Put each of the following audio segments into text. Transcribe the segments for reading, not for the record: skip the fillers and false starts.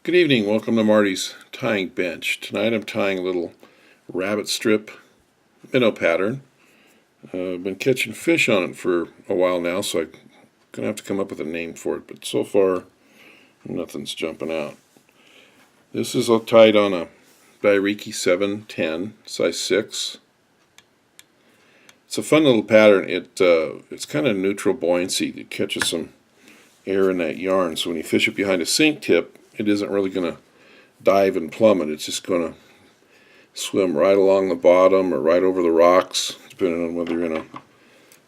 Good evening, welcome to Marty's tying bench. Tonight I'm tying a little rabbit strip minnow pattern. I've been catching fish on it for a while now, so I'm going to have to come up with a name for it, but so far nothing's jumping out. This is all tied on a Dai Riki 710, size 6. It's a fun little pattern. It's kind of neutral buoyancy. It catches some air in that yarn, so when you fish it behind a sink tip, it isn't really going to dive and plummet. It's just going to swim right along the bottom or right over the rocks, depending on whether you're in a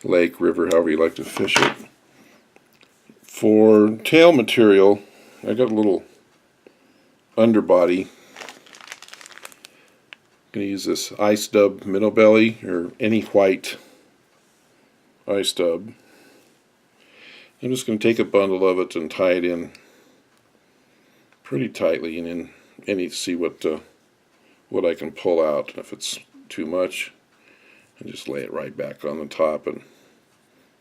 lake, river, however you like to fish it. For tail material, I got a little underbody. I'm going to use this ice dub minnow belly, or any white ice dub. I'm just going to take a bundle of it and tie it in pretty tightly, and then see what I can pull out. If it's too much, I just lay it right back on the top and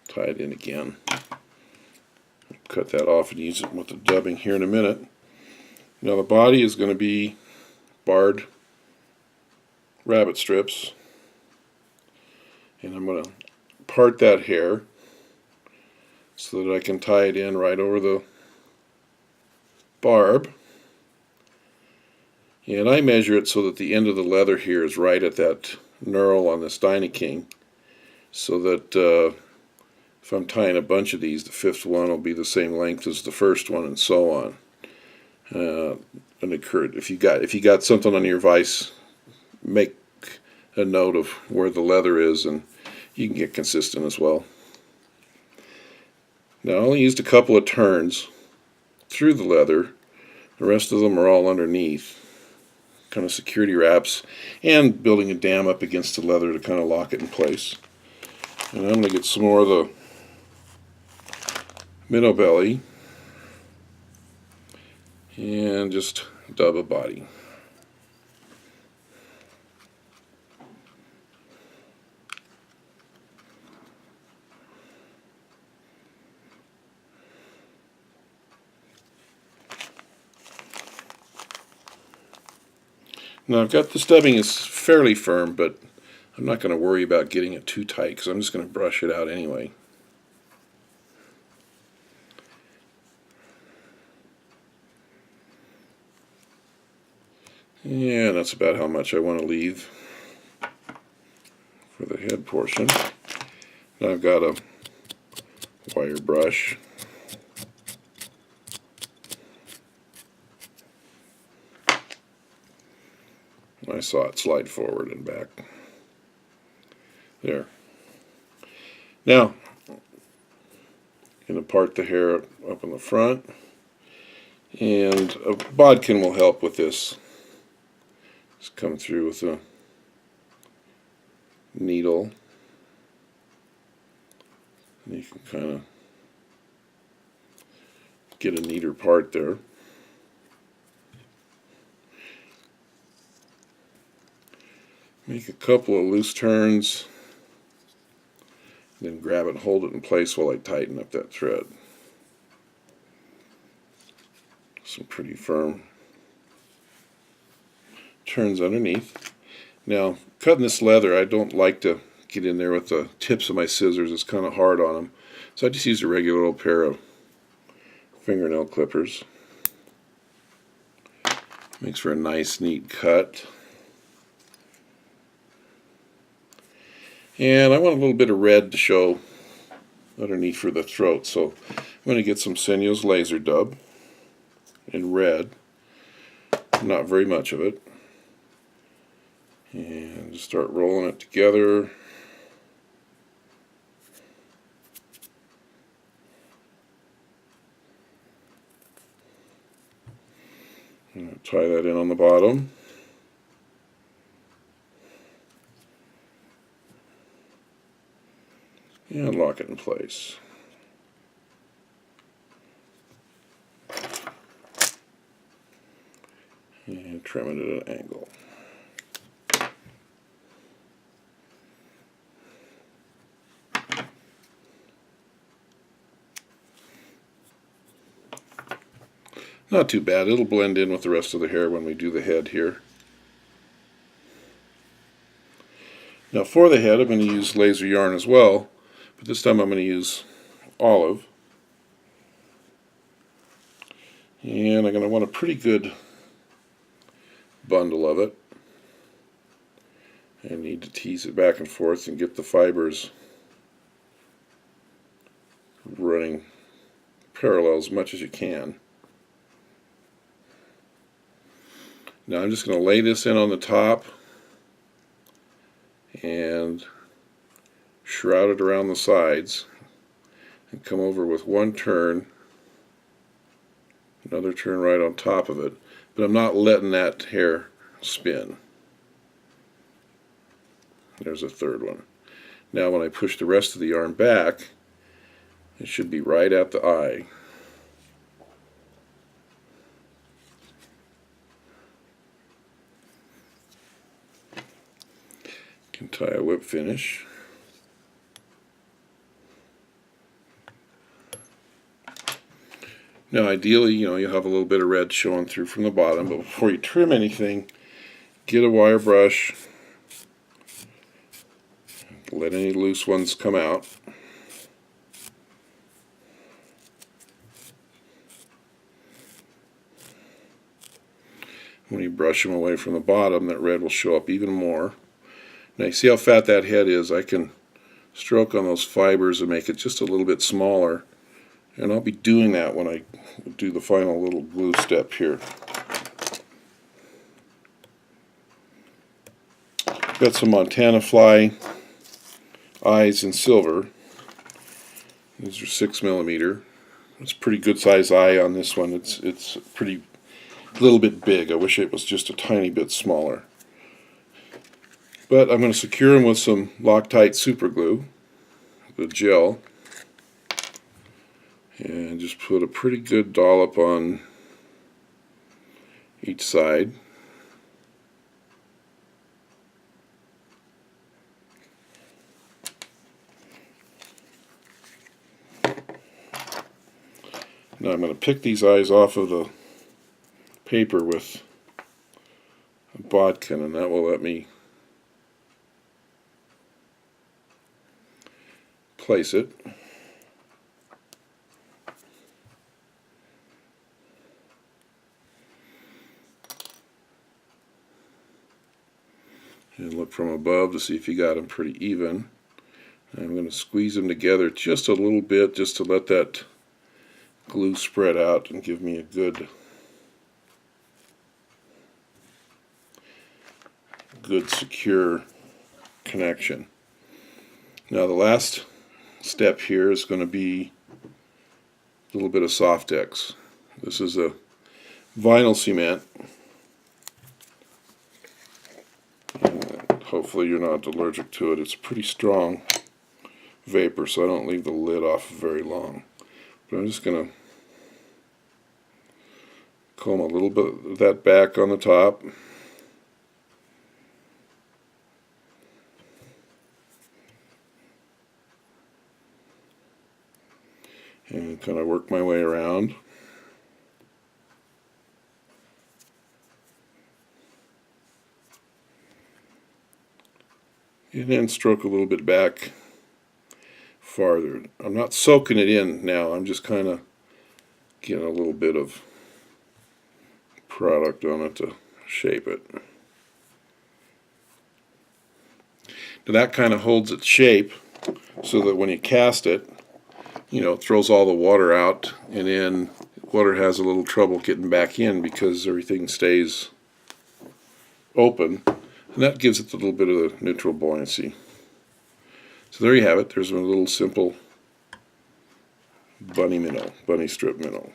tie it in again. Cut that off and use it with the dubbing here in a minute. Now the body is going to be barred rabbit strips, and I'm going to part that hair so that I can tie it in right over the barb. And I measure it so that the end of the leather here is right at that knurl on this Dai Riki, so that if I'm tying a bunch of these, the fifth one will be the same length as the first one, and so on. And if you got something on your vise, make a note of where the leather is, and you can get consistent as well. Now I only used a couple of turns through the leather. The rest of them are all underneath, kind of security wraps, and building a dam up against the leather to kind of lock it in place. And I'm going to get some more of the minnow belly and just dub a body. Now I've got the stubbing is fairly firm, but I'm not going to worry about getting it too tight because I'm just going to brush it out anyway. Yeah, that's about how much I want to leave for the head portion. Now I've got a wire brush. I saw it slide forward and back. There. Now, I'm going to part the hair up in the front, and a bodkin will help with this. Just come through with a needle, and you can kind of get a neater part there. Make a couple of loose turns, then grab it and hold it in place while I tighten up that thread. Some pretty firm turns underneath. Now, cutting this leather, I don't like to get in there with the tips of my scissors. It's kind of hard on them. So I just use a regular old pair of fingernail clippers. Makes for a nice, neat cut. And I want a little bit of red to show underneath for the throat, so I'm going to get some Senyo's laser dub in red, not very much of it, and just start rolling it together. And tie that in on the bottom. And lock it in place. And trim it at an angle. Not too bad. It'll blend in with the rest of the hair when we do the head here. Now for the head I'm going to use laser yarn as well, but this time I'm going to use olive. And I'm going to want a pretty good bundle of it. I need to tease it back and forth and get the fibers running parallel as much as you can. Now I'm just going to lay this in on the top and shroud it around the sides and come over with one turn, another turn right on top of it, but I'm not letting that hair spin. There's a third one. Now when I push the rest of the yarn back, it should be right at the eye. Can tie a whip finish. Now ideally, you'll have a little bit of red showing through from the bottom, but before you trim anything, get a wire brush, let any loose ones come out. When you brush them away from the bottom, that red will show up even more. Now you see how fat that head is? I can stroke on those fibers and make it just a little bit smaller, and I'll be doing that when I do the final little glue step here. Got some Montana fly eyes in silver. These are 6mm. It's a pretty good size eye on this one. It's pretty little bit big. I wish it was just a tiny bit smaller. But I'm going to secure them with some Loctite super glue, the gel, and just put a pretty good dollop on each side. Now I'm going to pick these eyes off of the paper with a bodkin, and that will let me place it. And look from above to see if you got them pretty even. And I'm going to squeeze them together just a little bit, just to let that glue spread out and give me a good secure connection. Now the last step here is going to be a little bit of Softex. This is a vinyl cement. And hopefully you're not allergic to it. It's a pretty strong vapor, so I don't leave the lid off very long. But I'm just going to comb a little bit of that back on the top. And kind of work my way around. And then stroke a little bit back farther. I'm not soaking it in now, I'm just kind of getting a little bit of product on it to shape it. Now that kind of holds its shape so that when you cast it, it throws all the water out, and then water has a little trouble getting back in because everything stays open, and that gives it a little bit of the neutral buoyancy. So there you have it. There's a little simple bunny strip minnow.